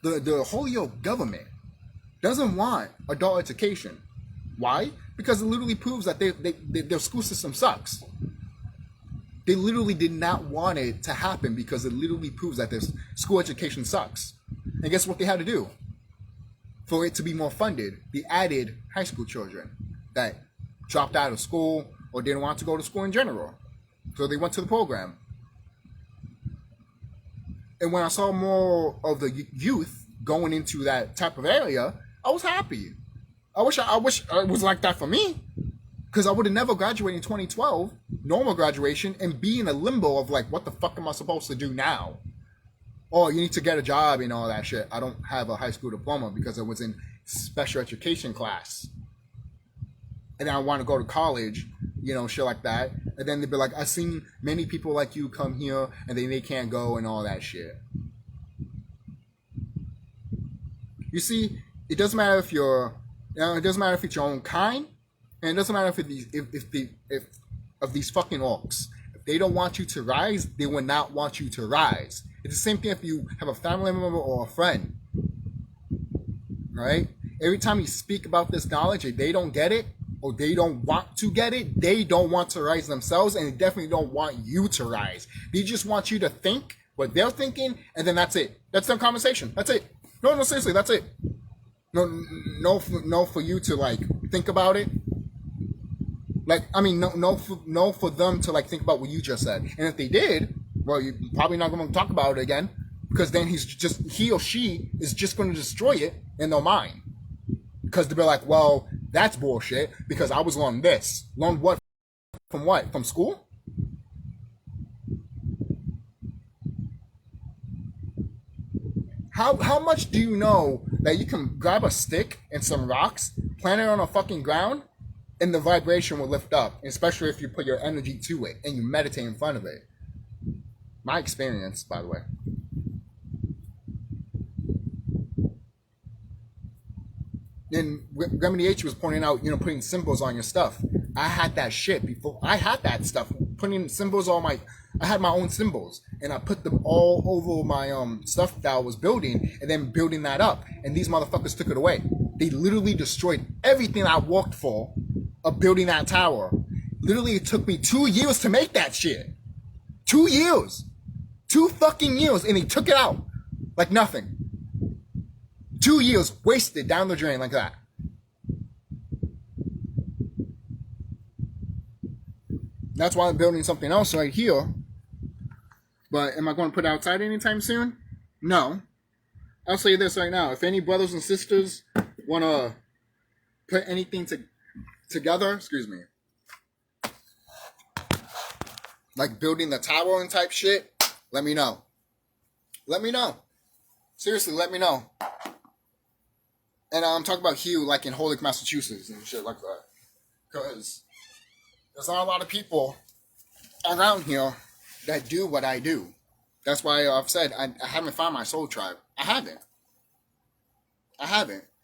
The whole government doesn't want adult education. Why? Because it literally proves that their school system sucks. They literally did not want it to happen because it literally proves that their school education sucks. And guess what they had to do? For it to be more funded, they added high school children that dropped out of school or didn't want to go to school in general. So they went to the program. And when I saw more of the youth going into that type of area, I was happy. I wish it was like that for me. Because I would have never graduated in 2012, normal graduation, and be in a limbo of like, what the fuck am I supposed to do now? Oh, you need to get a job and all that shit. I don't have a high school diploma because I was in special education class. And I want to go to college, you know, shit like that. And then they'd be like, I've seen many people like you come here and then they can't go and all that shit. You see, it doesn't matter if you're, it doesn't matter if it's your own kind, and it doesn't matter if of these fucking orcs. If they don't want you to rise, they will not want you to rise. It's the same thing if you have a family member or a friend, right? Every time you speak about this knowledge, if they don't get it, or they don't want to get it, they don't want to rise themselves, and they definitely don't want you to rise. They just want you to think what they're thinking, and then that's it. That's their conversation. That's it. No, seriously, that's it. No, for you to like think about it. Like, I mean, no for them to like think about what you just said. And if they did, well, you're probably not going to talk about it again, because then he or she is just going to destroy it in their mind. Because they'll be like, well, that's bullshit, because I was learning this. Learn what? From what? From school? How much do you know that you can grab a stick and some rocks, plant it on a fucking ground, and the vibration will lift up, especially if you put your energy to it and you meditate in front of it. My experience, by the way. And Remedy H was pointing out, you know, putting symbols on your stuff. I had that shit before. I had that stuff. Putting symbols on I had my own symbols, and I put them all over my stuff that I was building, and then building that up. And these motherfuckers took it away. They literally destroyed everything I worked for of building that tower. Literally, it took me 2 years to make that shit. 2 years. 2 fucking years, and they took it out like nothing. 2 years wasted down the drain like that. That's why I'm building something else right here. But am I going to put it outside anytime soon? No. I'll say this right now. If any brothers and sisters want to put anything together, excuse me, like building the tower and type shit, let me know. Let me know. Seriously, let me know. And I'm talking about Hugh, like in Holyoke, Massachusetts and shit like that. Because there's not a lot of people around here that do what I do. That's why I've said I haven't found my soul tribe. I haven't.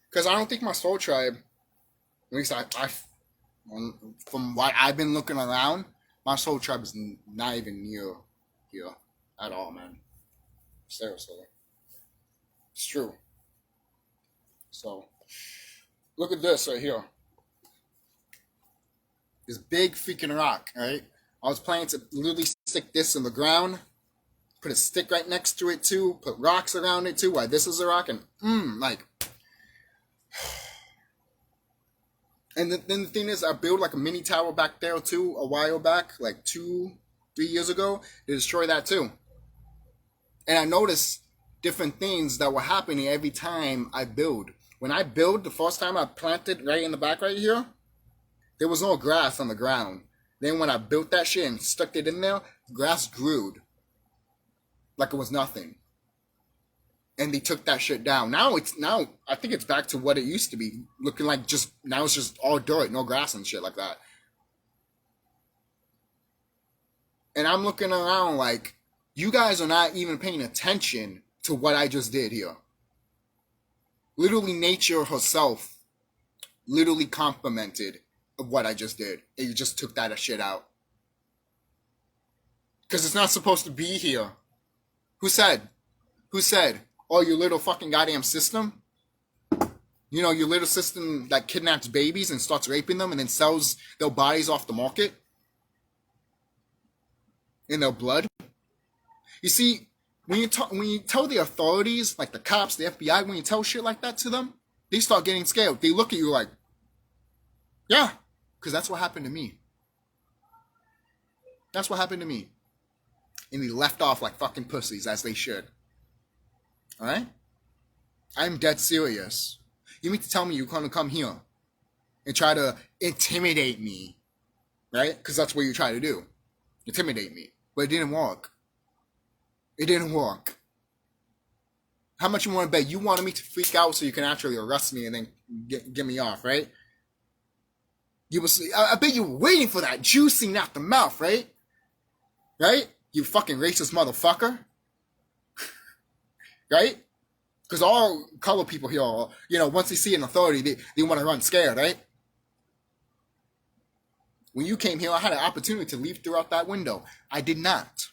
Because I don't think my soul tribe, at least from what I've been looking around, my soul tribe is not even near here at all, man. Seriously. It's true. So, look at this right here. This big freaking rock, right? I was planning to literally stick this in the ground, put a stick right next to it too, put rocks around it too, while this is a rock, and like. And then the thing is, I built like a mini tower back there too a while back, like 2-3 years ago, to destroy that too. And I noticed different things that were happening every time I build. When I build, the first time I planted right in the back right here, there was no grass on the ground. Then when I built that shit and stuck it in there, grass grew like it was nothing. And they took that shit down. Now I think it's back to what it used to be, looking like now it's just all dirt, no grass and shit like that. And I'm looking around like, you guys are not even paying attention to what I just did here. Literally nature herself literally complimented of what I just did. And you just took that shit out. Because it's not supposed to be here. Who said? Oh, your little fucking goddamn system? You know, your little system that kidnaps babies and starts raping them and then sells their bodies off the market? In their blood? You see, when you tell the authorities, like the cops, the FBI, when you tell shit like that to them, they start getting scared. They look at you like, yeah, because that's what happened to me. That's what happened to me. And they left off like fucking pussies, as they should. Alright? I'm dead serious. You mean to tell me you're going to come here and try to intimidate me, right? Because that's what you try to do. Intimidate me. But it didn't work. It didn't work. How much you want to bet? You wanted me to freak out so you can actually arrest me and then get me off, right? I bet you were waiting for that juicing out the mouth, right? Right? You fucking racist motherfucker. Right? Because all color people here, you know, once they see an authority, they want to run scared, right? When you came here, I had an opportunity to leave throughout that window. I did not.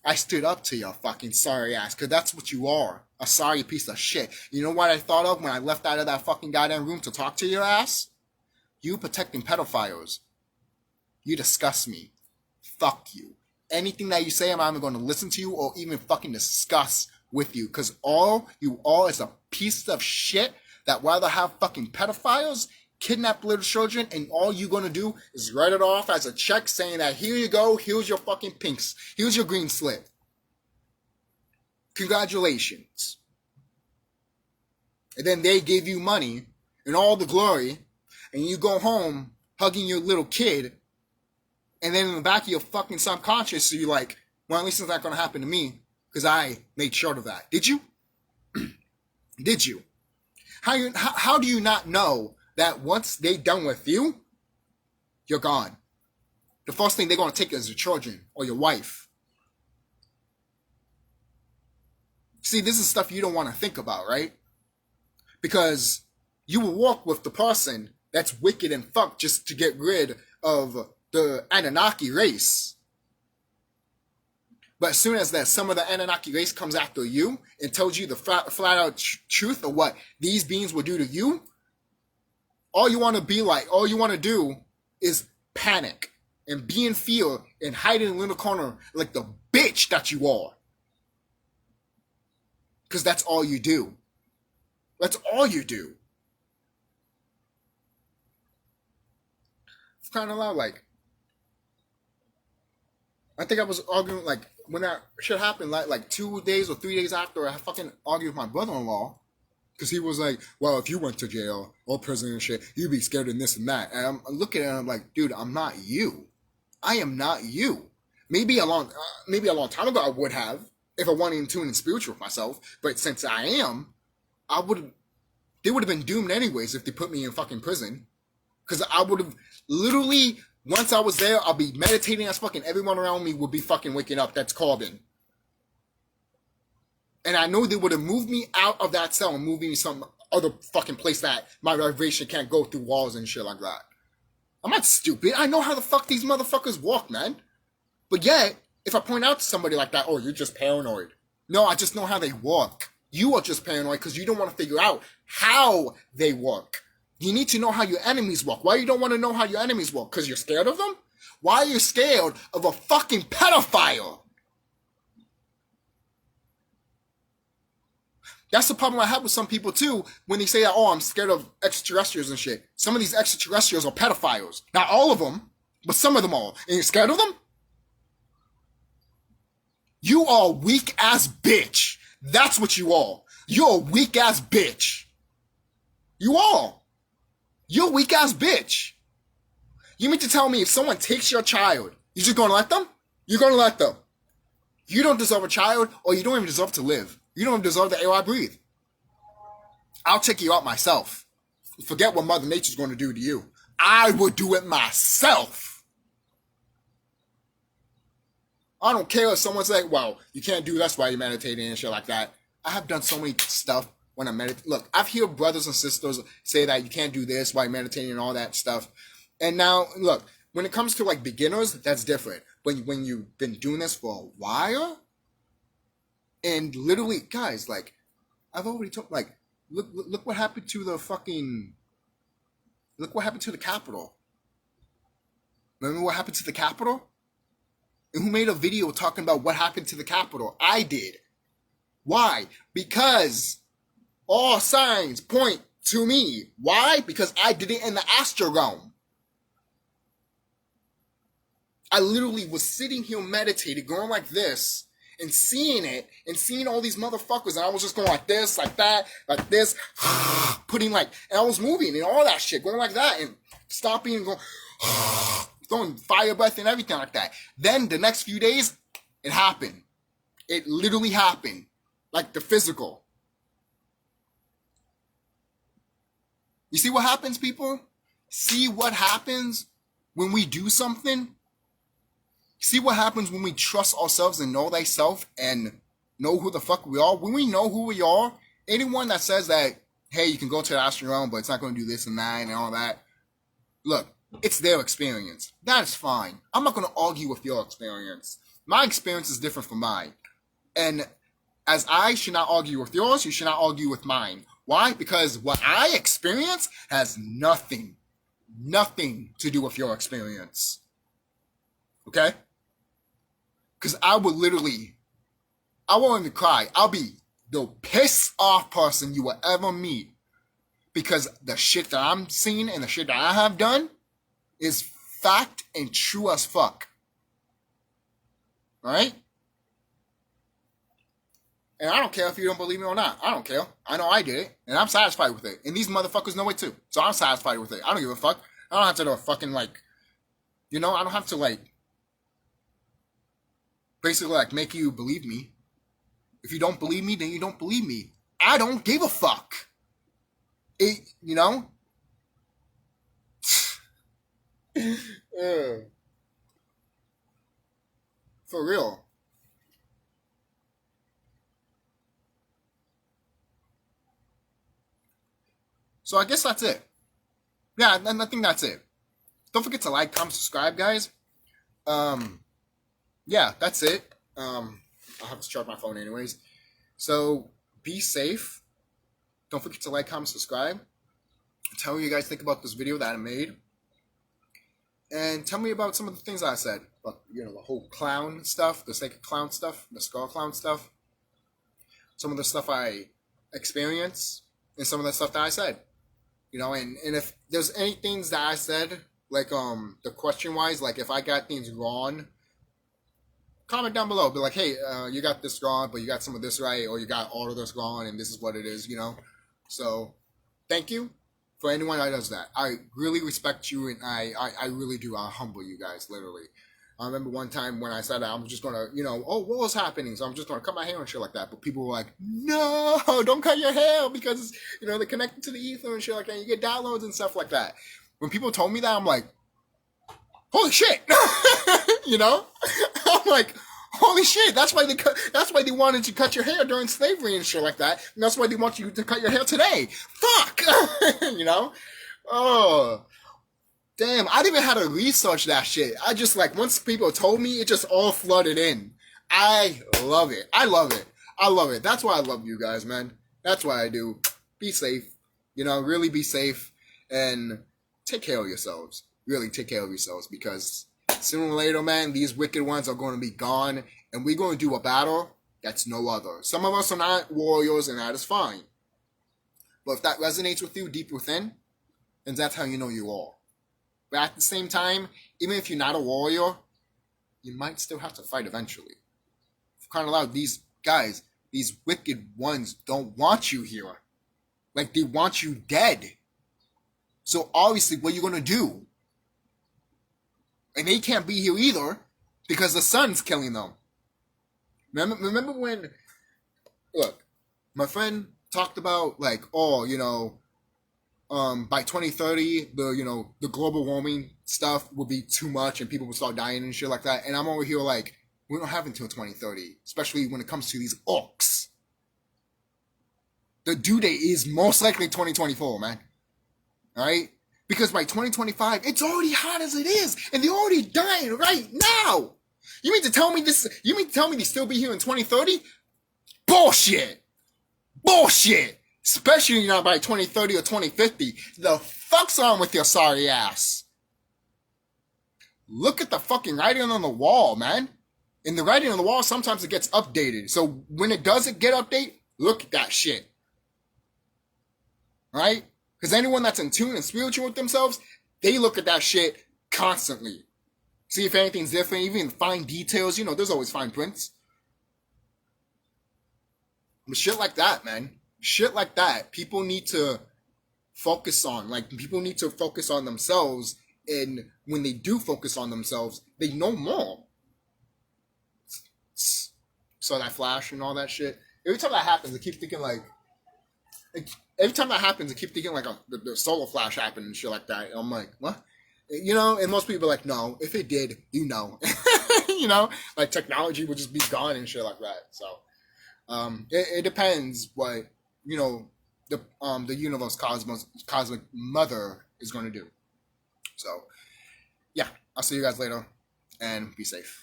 I stood up to your fucking sorry ass, because that's what you are. A sorry piece of shit. You know what I thought of when I left out of that fucking goddamn room to talk to your ass? You protecting pedophiles. You disgust me. Fuck you. Anything that you say, I'm either going to listen to you or even fucking discuss with you. Because all you are is a piece of shit that rather have fucking pedophiles kidnap little children, and all you're going to do is write it off as a check saying that here you go, here's your fucking pinks, here's your green slip. Congratulations. And then they give you money and all the glory, and you go home hugging your little kid, and then in the back of your fucking subconscious, so you're like, well, at least it's not going to happen to me, because I made sure of that. Did you? Did you? How do you not know that once they're done with you, you're gone? The first thing they're going to take is your children or your wife. See, this is stuff you don't want to think about, right? Because you will walk with the person that's wicked and fucked just to get rid of the Anunnaki race. But as soon as that some of the Anunnaki race comes after you and tells you the flat out truth of what these beings will do to you, all you want to do is panic and be in fear and hide in a little corner like the bitch that you are. Because that's all you do. That's all you do. It's kind of loud, like, I think I was arguing, like, when that shit happened, like 2 days or 3 days after, I fucking argued with my brother-in-law. Because he was like, well, if you went to jail or prison and shit, you'd be scared of this and that. And I'm looking at him, I'm like, dude, I'm not you. I am not you. Maybe a long time ago I would have, if I wanted in tune and spiritual with myself. But since I am, they would have been doomed anyways if they put me in fucking prison. Because I would have literally, once I was there, I'll be meditating as fucking everyone around me would be fucking waking up. That's carbon. And I know they would have moved me out of that cell and moved me to some other fucking place that my vibration can't go through walls and shit like that. I'm not stupid. I know how the fuck these motherfuckers walk, man. But yet, if I point out to somebody like that, oh, you're just paranoid. No, I just know how they walk. You are just paranoid because you don't want to figure out how they work. You need to know how your enemies walk. Why you don't want to know how your enemies walk? Because you're scared of them? Why are you scared of a fucking pedophile? That's the problem I have with some people too when they say that, oh, I'm scared of extraterrestrials and shit. Some of these extraterrestrials are pedophiles. Not all of them, but some of them are. And you're scared of them? You are a weak ass bitch. That's what you are. You're a weak ass bitch. You are. You're a weak ass bitch. You mean to tell me if someone takes your child, you're just gonna let them? You're gonna let them. You don't deserve a child, or you don't even deserve to live. You don't deserve the air I breathe. I'll take you out myself. Forget what Mother Nature's going to do to you. I would do it myself. I don't care if someone's like, well, you can't do that's why you're meditating and shit like that. I have done so many stuff when I meditate. Look, I've heard brothers and sisters say that you can't do this while you're meditating and all that stuff. And now, look, when it comes to like beginners, that's different. When you've been doing this for a while, and literally, guys, like, I've already told, like, look what happened to the fucking, look what happened to the Capitol. Remember what happened to the Capitol? And who made a video talking about what happened to the Capitol? I did. Why? Because all signs point to me. Why? Because I did it in the astral realm. I literally was sitting here meditating, going like this, and seeing it, and seeing all these motherfuckers, and I was just going like this, like that, like this, putting like, and I was moving and all that shit, going like that, and stopping and going, throwing fire breath and everything like that. Then the next few days, it happened. It literally happened. Like the physical. You see what happens, people? See what happens when we do something? See what happens when we trust ourselves and know thyself and know who the fuck we are? When we know who we are, anyone that says that, hey, you can go to the astral realm, but it's not going to do this and that and all that, look, it's their experience. That is fine. I'm not going to argue with your experience. My experience is different from mine. And as I should not argue with yours, you should not argue with mine. Why? Because what I experience has nothing to do with your experience. Okay? Because I won't even cry. I'll be the pissed off person you will ever meet. Because the shit that I'm seeing and the shit that I have done is fact and true as fuck. Alright? And I don't care if you don't believe me or not. I don't care. I know I did it. And I'm satisfied with it. And these motherfuckers know it too. So I'm satisfied with it. I don't give a fuck. I don't have to fucking like, I don't have to like, basically like make you believe me. If you don't believe me, then you don't believe me. I don't give a fuck. For real. So I guess that's it. Yeah, I think that's it. Don't forget to like, comment, subscribe, guys. Yeah, that's it. I'll have to charge my phone anyways. So be safe. Don't forget to like, comment, subscribe. Tell me what you guys think about this video that I made. And tell me about some of the things I said. About, the whole clown stuff, the sacred clown stuff, the SQaWN stuff. Some of the stuff I experienced, and some of the stuff that I said. And if there's any things that I said, like the question wise, like if I got things wrong, comment down below. Be like, hey, you got this wrong, but you got some of this right, or you got all of this wrong, and this is what it is, So, thank you for anyone that does that. I really respect you, and I really do. I humble you guys, literally. I remember one time when I said that I'm just gonna, what was happening? So I'm just gonna cut my hair and shit like that. But people were like, no, don't cut your hair because, they're connected to the ether and shit like that. You get downloads and stuff like that. When people told me that, I'm like, holy shit, I'm like, holy shit. That's why they wanted you to cut your hair during slavery and shit like that. And that's why they want you to cut your hair today. Fuck, Oh. Damn, I didn't even have to research that shit. I just, once people told me, it just all flooded in. I love it. I love it. I love it. That's why I love you guys, man. That's why I do. Be safe. Really be safe. And take care of yourselves. Really take care of yourselves because sooner or later, man, these wicked ones are going to be gone, and we're going to do a battle that's no other. Some of us are not warriors, and that is fine. But if that resonates with you deep within, then that's how you know you are. But at the same time, even if you're not a warrior, you might still have to fight eventually. For crying out loud, these guys, these wicked ones don't want you here. Like, they want you dead. So obviously, what are you going to do? And they can't be here either because the sun's killing them. Remember when, look, my friend talked about, like, oh, you know, by 2030, the global warming stuff will be too much and people will start dying and shit like that. And I'm over here like, we don't have until 2030, especially when it comes to these orcs. The due date is most likely 2024, man. All right? Because by 2025, it's already hot as it is, and they're already dying right now. You mean to tell me this? You mean to tell me they still be here in 2030? Bullshit. Bullshit. Especially not by 2030 or 2050. The fuck's wrong with your sorry ass? Look at the fucking writing on the wall, man. And the writing on the wall, sometimes it gets updated. So when it doesn't get updated, look at that shit. Right? Because anyone that's in tune and spiritual with themselves, they look at that shit constantly. See if anything's different, even fine details. You know, there's always fine prints. But shit like that, man. Shit like that, people need to focus on. Like, people need to focus on themselves. And when they do focus on themselves, they know more. So that flash and all that shit. Every time that happens, I keep thinking like the solar flash happened and shit like that. And I'm like, what? You know, and most people are like, no, if it did, you know. You know, like technology would just be gone and shit like that. So it depends what, you know, the universe cosmic mother is going to do. So yeah, I'll see you guys later and be safe.